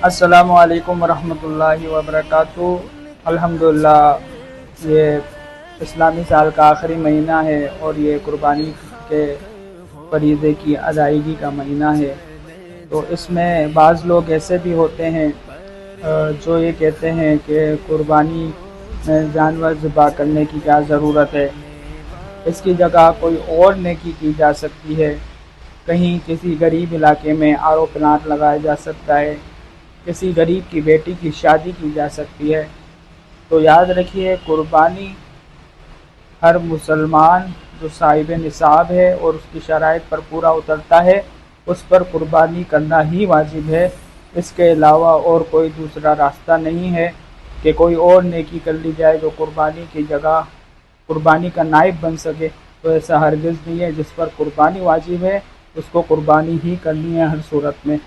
السلام علیکم ورحمۃ اللہ وبرکاتہ۔ الحمدللہ، یہ اسلامی سال کا آخری مہینہ ہے اور یہ قربانی کے فریضے کی ادائیگی کا مہینہ ہے۔ تو اس میں بعض لوگ ایسے بھی ہوتے ہیں جو یہ کہتے ہیں کہ قربانی میں جانور ذبح کرنے کی کیا ضرورت ہے، اس کی جگہ کوئی اور نیکی کی جا سکتی ہے۔ کہیں کسی غریب علاقے میں آر او پلانٹ لگایا جا سکتا ہے، کسی غریب کی بیٹی کی شادی کی جا سکتی ہے۔ تو یاد رکھیے، قربانی ہر مسلمان جو صاحب نصاب ہے اور اس کی شرائط پر پورا اترتا ہے، اس پر قربانی کرنا ہی واجب ہے۔ اس کے علاوہ اور کوئی دوسرا راستہ نہیں ہے کہ کوئی اور نیکی کر لی جائے جو قربانی کی جگہ قربانی کا نائب بن سکے۔ تو ایسا ہرگز نہیں ہے۔ جس پر قربانی واجب ہے اس کو قربانی ہی کرنی ہے ہر صورت میں۔